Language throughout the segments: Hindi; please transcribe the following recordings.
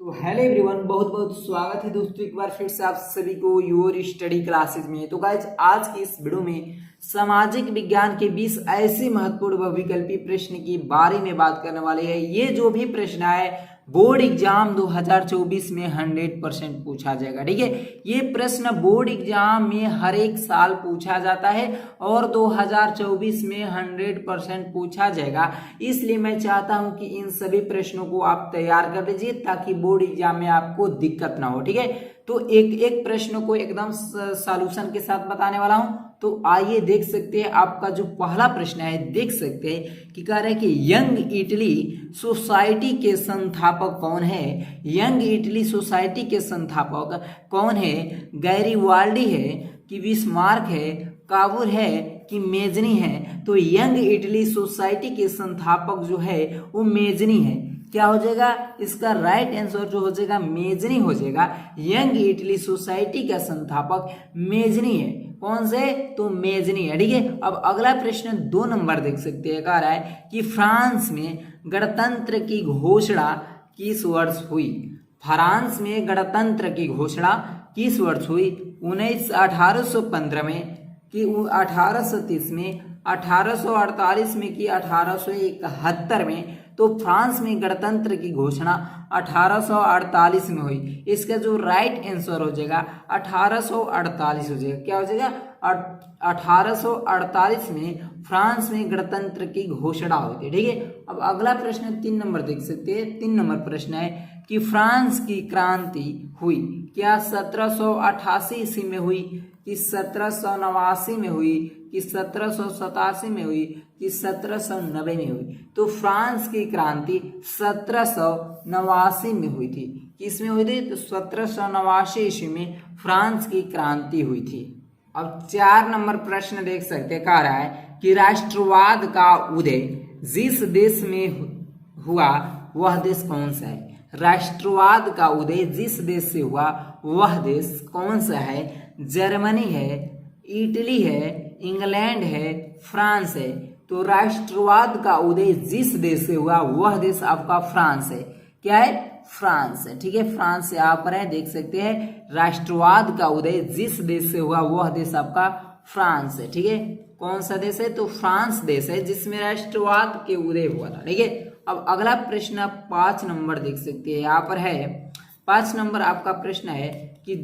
तो हेलो एवरीवन, बहुत बहुत स्वागत है दोस्तों एक बार फिर से आप सभी को योर स्टडी क्लासेस में। तो गाइज आज की इस वीडियो में सामाजिक विज्ञान के 20 ऐसे महत्वपूर्ण व विकल्पी प्रश्न के बारे में बात करने वाले हैं। ये जो भी प्रश्न है बोर्ड एग्जाम 2024 में 100% पूछा जाएगा। ठीक है, ये प्रश्न बोर्ड एग्जाम में हर एक साल पूछा जाता है और 2024 में 100% पूछा जाएगा। इसलिए मैं चाहता हूं कि इन सभी प्रश्नों को आप तैयार कर लीजिए ताकि बोर्ड एग्जाम में आपको दिक्कत ना हो। ठीक है, तो एक एक प्रश्न को एकदम सॉल्यूशन के साथ बताने वाला हूं। तो आइए देख सकते हैं, आपका जो पहला प्रश्न है देख सकते हैं कि कह रहा है कि यंग इटली सोसाइटी के संस्थापक कौन है। यंग इटली सोसाइटी के संस्थापक कौन है? गैरीवाल्डी है कि बिस्मार्क है, काबूर है कि मेजनी है? तो यंग इटली सोसाइटी के संस्थापक जो है वो मेजनी है। क्या हो जाएगा इसका राइट आंसर जो हो जाएगा मेजनी हो जाएगा। यंग इटली सोसाइटी का संस्थापक मेजनी है। कौन से? तो मेजनी है। ठीक है, अब अगला प्रश्न 2 नंबर देख सकते हैं। कह रहा है कि फ्रांस में गणतंत्र की घोषणा किस वर्ष हुई? फ्रांस में गणतंत्र की घोषणा किस वर्ष हुई? 1815 में कि 1830 में, 1848 में कि 1871 में? तो फ्रांस में गणतंत्र की घोषणा 1848 में हुई। इसका जो राइट आंसर हो जाएगा 1848 हो जाएगा। क्या हो जाएगा? 1848 में फ्रांस में गणतंत्र की घोषणा हुई थी। ठीक है, अब अगला प्रश्न 3 नंबर देख सकते हैं। 3 नंबर प्रश्न है कि फ्रांस की क्रांति हुई क्या 1788 ईस्वी में हुई कि 1789 में हुई कि 1787 में हुई कि 1790 में हुई? तो फ्रांस की क्रांति 1789 में हुई थी। किसमें हुई थी? तो 1789 ईस्वी में फ्रांस की क्रांति हुई थी। अब 4 नंबर प्रश्न देख सकते, कह रहा है कि राष्ट्रवाद का उदय जिस देश में हुआ वह देश कौन सा है? राष्ट्रवाद का उदय जिस देश से हुआ वह देश कौन सा है? जर्मनी है, इटली है, इंग्लैंड है, फ्रांस है? तो राष्ट्रवाद का उदय जिस देश से हुआ वह देश आपका फ्रांस है। क्या है? फ्रांस है। ठीक है, फ्रांस से आप रहे देख सकते हैं राष्ट्रवाद का उदय जिस देश से हुआ वह देश आपका फ्रांस है। ठीक है, कौन सा देश है? तो फ्रांस देश है जिसमें राष्ट्रवाद के उदय हुआ था। ठीक है, अब अगला प्रश्न 5 नंबर देख सकते हैं। यहाँ पर है 5 नंबर आपका प्रश्न है कि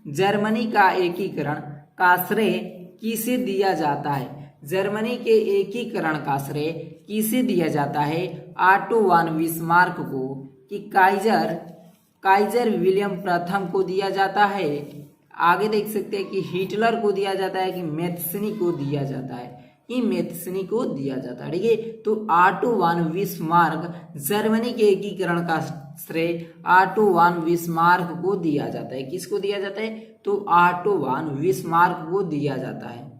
जर्मनी का एकीकरण का श्रेय किसे दिया जाता है? जर्मनी के एकीकरण का श्रेय किसे दिया जाता है? ऑटो वन बिस्मार्क को कि काइजर विलियम प्रथम को दिया जाता है? आगे देख सकते हैं कि हिटलर को दिया जाता है कि मेथ्सनी को दिया जाता है? कि मेथ्सनी को दिया जाता है। ठीक है, तो ऑटो वन बिस्मार्क जर्मनी के एकीकरण का श्रेय ऑटो वन बिस्मार्क को दिया जाता है। किसको दिया जाता है? तो ऑटो वन बिस्मार्क को दिया जाता है।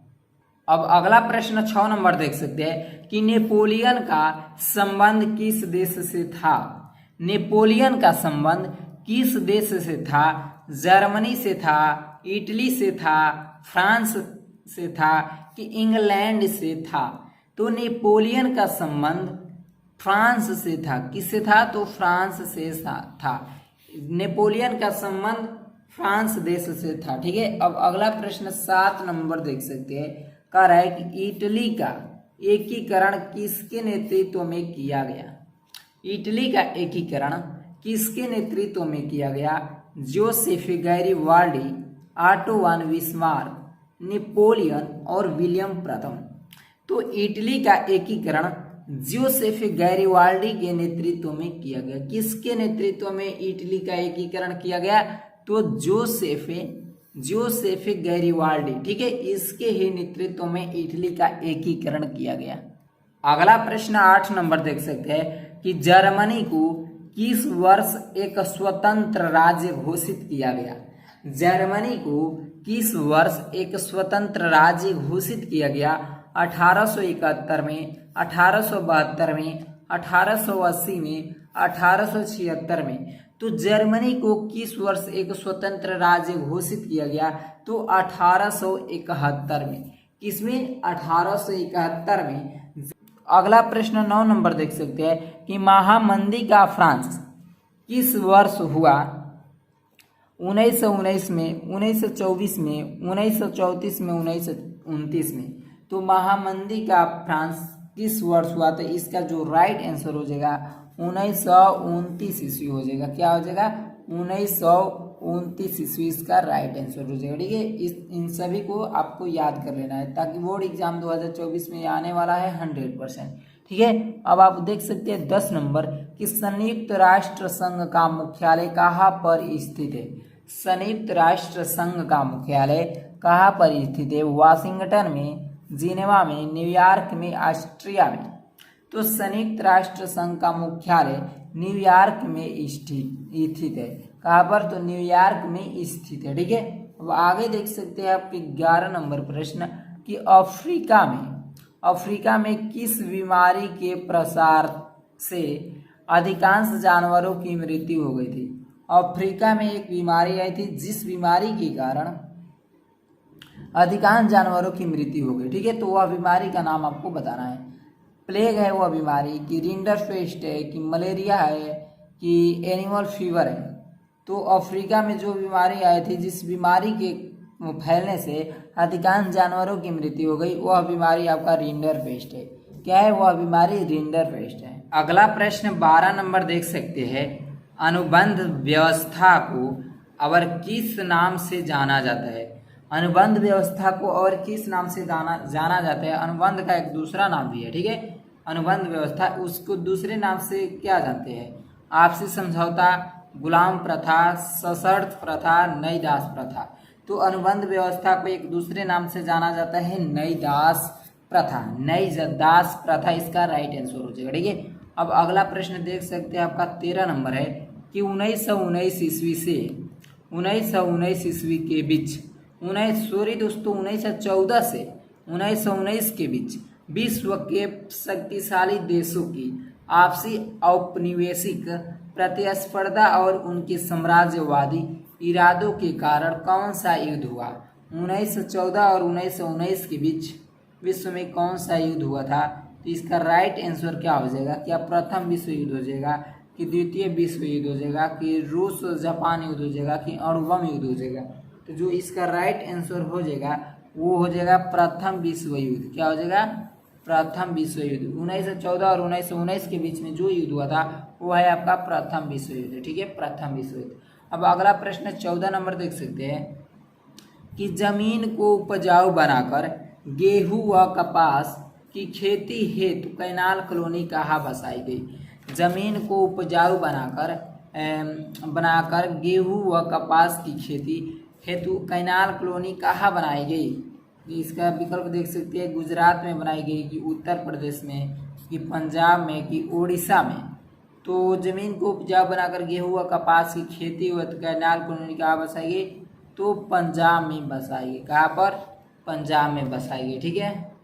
अब अगला प्रश्न 6 नंबर देख सकते हैं कि नेपोलियन का संबंध किस देश से था? नेपोलियन का संबंध किस देश से था? जर्मनी से था, इटली से था, फ्रांस से था कि इंग्लैंड से था? तो नेपोलियन का संबंध फ्रांस से था। किससे था? तो फ्रांस से था। नेपोलियन का संबंध फ्रांस देश से था। ठीक है, अब अगला प्रश्न 7 नंबर देख सकते हैं। कह रहा है कि इटली का एकीकरण किसके नेतृत्व में किया गया? इटली का एकीकरण किसके नेतृत्व में किया गया? Joseph Garibaldi, auto von Bismarck, Napoleon और विलियम प्रथम? तो इटली का एकीकरण जोसेफ गैरीवाल्डी के नेतृत्व में किया गया। किसके नेतृत्व में इटली का एकीकरण किया गया? तो जोसेफ गैरीवाल्डी। ठीक है, इसके ही नेतृत्व में इटली का एकीकरण किया गया। अगला प्रश्न 8 नंबर देख सकते हैं कि जर्मनी को किस वर्ष एक स्वतंत्र राज्य घोषित किया गया? जर्मनी को किस वर्ष एक स्वतंत्र राज्य घोषित किया गया? 1871 में, 1872 में, 1880 में, 1876 में? तो जर्मनी को किस वर्ष एक स्वतंत्र राज्य घोषित किया गया? तो 1871 में। किसमें? 1871 में। अगला प्रश्न 9 नंबर देख सकते हैं कि महामंदी का फ्रांस किस वर्ष हुआ? 1919 में, 1924 में, 1934 में, 1929 में। तो महामंदी का फ्रांस किस वर्ष हुआ? तो इसका जो राइट आंसर हो जाएगा 1929 ईस्वी हो जाएगा। क्या हो जाएगा? 1929 ईस्वी इसका राइट आंसर हो जाएगा। ठीक है, इन सभी को आपको याद कर लेना है ताकि बोर्ड एग्जाम 2024 में आने वाला है 100%। ठीक है, अब आप देख सकते हैं 10 नंबर कि संयुक्त राष्ट्र संघ का मुख्यालय कहाँ पर स्थित है? संयुक्त राष्ट्र संघ का मुख्यालय कहाँ पर स्थित है? वाशिंगटन में, जिनेवा में, न्यूयॉर्क में, ऑस्ट्रिया में। तो संयुक्त राष्ट्र संघ का मुख्यालय न्यूयॉर्क में स्थित है। कहाँ पर? तो न्यूयॉर्क में स्थित है। ठीक है, अब आगे देख सकते हैं आपके 11 नंबर प्रश्न कि अफ्रीका में किस बीमारी के प्रसार से अधिकांश जानवरों की मृत्यु हो गई थी? अफ्रीका में एक बीमारी आई थी जिस बीमारी के कारण अधिकांश जानवरों की मृत्यु हो गई। ठीक है, तो वह बीमारी का नाम आपको बताना है। प्लेग है वह बीमारी, कि रिंडरपेस्ट है, कि मलेरिया है, कि एनिमल फीवर है। तो अफ्रीका में जो बीमारी आई थी जिस बीमारी के फैलने से अधिकांश जानवरों की मृत्यु हो गई, वह बीमारी आपका रिंडरपेस्ट है। क्या है वह बीमारी? रिंडरपेस्ट है। अगला प्रश्न 12 नंबर देख सकते हैं, अनुबंध व्यवस्था को और किस नाम से जाना जाता है? अनुबंध व्यवस्था को और किस नाम से जाना जाता है? अनुबंध का एक दूसरा नाम भी है। ठीक है, अनुबंध व्यवस्था, उसको दूसरे नाम से क्या जानते हैं? आपसी समझौता, गुलाम प्रथा, सशर्त प्रथा, नई दास प्रथा। तो अनुबंध व्यवस्था को एक दूसरे नाम से जाना जाता है नई दास प्रथा। नई दास प्रथा इसका राइट आंसर हो जाएगा। ठीक है, अब अगला प्रश्न देख सकते हैं आपका 13 नंबर है कि 1919 ईस्वी से 1919 ईस्वी के बीच 1914 से 1919 के बीच विश्व के शक्तिशाली देशों की आपसी औपनिवेशिक प्रतिस्पर्धा और उनके साम्राज्यवादी इरादों के कारण कौन सा युद्ध हुआ? 1914 और 1919 के बीच विश्व में कौन सा युद्ध हुआ था? तो इसका राइट आंसर क्या हो जाएगा? क्या प्रथम विश्व युद्ध हो जाएगा, कि द्वितीय विश्व युद्ध हो जाएगा, कि रूस जापान युद्ध हो जाएगा, कि अणुबम युद्ध हो जाएगा? तो जो इसका राइट आंसर हो जाएगा वो हो जाएगा प्रथम विश्व युद्ध। क्या हो जाएगा? प्रथम विश्व युद्ध। 1914 और 1919 के बीच में जो युद्ध हुआ था वो है आपका प्रथम विश्व युद्ध। ठीक है, प्रथम विश्व युद्ध। अब अगला प्रश्न 14 नंबर देख सकते हैं कि जमीन को उपजाऊ बनाकर गेहूं व कपास की खेती हेतु कैनाल कॉलोनी कहाँ बसाई गई? जमीन को उपजाऊ बनाकर गेहूं व कपास की खेती हेतु कैनाल कॉलोनी कहाँ बनाई गई? इसका विकल्प देख सकते हैं, गुजरात में बनाई गई, कि उत्तर प्रदेश में, कि पंजाब में, कि उड़ीसा में। तो जमीन को उपजाऊ बनाकर गेहूं व कपास की खेती व कैनाल कॉलोनी कहाँ बसाई गई? तो पंजाब में बसाई गई। कहाँ पर? पंजाब में बसाई गई। ठीक है,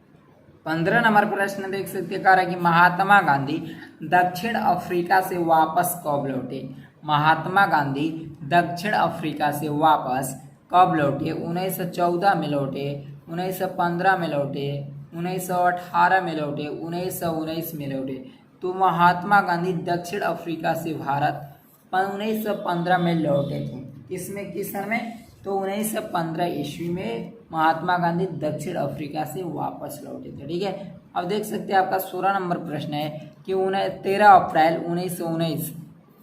15 नंबर प्रश्न देख सकते हैं, कह रहा है कि महात्मा गांधी दक्षिण अफ्रीका से वापस कब लौटे? महात्मा गांधी दक्षिण अफ्रीका से वापस कब लौटे? 1914 में लौटे, 1915 में लौटे, 1918 में लौटे, 1919 में लौटे। तो महात्मा गांधी दक्षिण अफ्रीका से भारत 1915 में लौटे थे। किसमें, किस सन में? तो 1915 ईस्वी में महात्मा गांधी दक्षिण अफ्रीका से वापस लौटे थे। ठीक है, अब देख सकते हैं आपका 16 नंबर प्रश्न है कि 13 अप्रैल 1919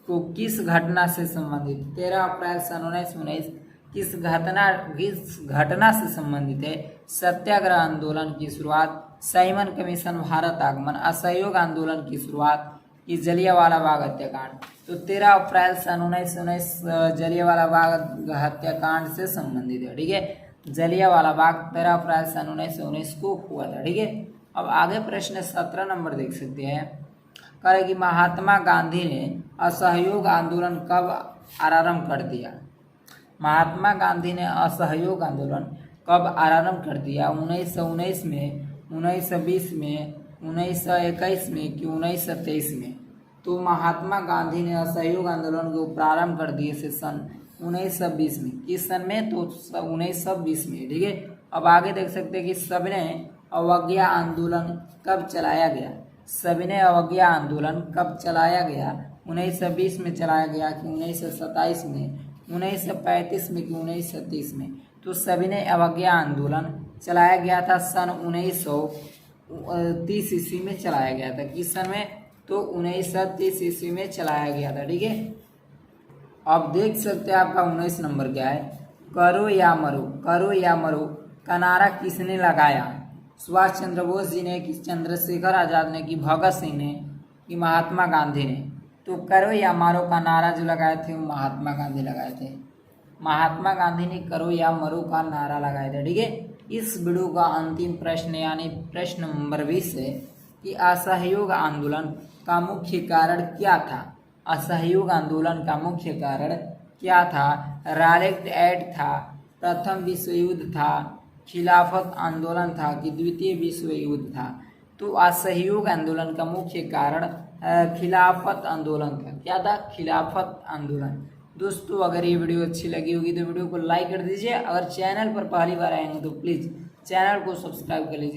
को किस घटना से संबंधित? 13 अप्रैल सन 1919 किस घटना से संबंधित है? सत्याग्रह आंदोलन की शुरुआत, साइमन कमीशन, भारत आगमन, असहयोग आंदोलन की शुरुआत, कि जलियांवाला बाग हत्याकांड। तो 13 अप्रैल सन 1919 जलियांवाला बाग हत्याकांड से संबंधित है। ठीक है, जलियांवाला बाग 13 अप्रैल सन 1919 को हुआ था। ठीक है, अब आगे प्रश्न 17 नंबर देख सकते हैं, कह रहे कि महात्मा गांधी ने असहयोग आंदोलन कब आरंभ कर दिया? महात्मा गांधी ने असहयोग आंदोलन कब आरंभ कर दिया? 1919 में, 1920 में, 1921 में, कि 1923 में? तो महात्मा गांधी ने असहयोग आंदोलन को प्रारंभ कर दिए थे सन 1920 में। किस सन में? तो 1920 में। ठीक है, अब आगे देख सकते हैं कि सविनय अवज्ञा आंदोलन कब चलाया गया? सविनय अवज्ञा आंदोलन कब चलाया गया? 1920 में चलाया गया कि 1927 में, 1935 में कि 1930 में? तो सविनय अवज्ञा आंदोलन चलाया गया था सन 1930 ईस्वी में चलाया गया था। किस सन में? तो 1930 ईस्वी में चलाया गया था। ठीक है, अब देख सकते हैं आपका 19 नंबर क्या है, करो या मरो, करो या मरो का नारा किसने लगाया? सुभाष चंद्र बोस जी ने कि चंद्रशेखर आजाद ने कि भगत सिंह ने कि महात्मा गांधी ने? तो करो या मारो का नारा जो लगाए थे वो महात्मा गांधी लगाए थे। महात्मा गांधी ने करो या मरो का नारा लगाया था। ठीक है, इस वीडियो का अंतिम प्रश्न यानी प्रश्न नंबर 20 है कि असहयोग आंदोलन का मुख्य कारण क्या था? असहयोग आंदोलन का मुख्य कारण क्या था? रॉलेट एक्ट था, प्रथम विश्व युद्ध था, खिलाफत आंदोलन था कि द्वितीय विश्व युद्ध था? तो असहयोग आंदोलन का मुख्य कारण खिलाफत आंदोलन था। क्या था? खिलाफत आंदोलन। दोस्तों अगर ये वीडियो अच्छी लगी होगी तो वीडियो को लाइक कर दीजिए। अगर चैनल पर पहली बार आएंगे तो प्लीज़ चैनल को सब्सक्राइब कर लीजिए।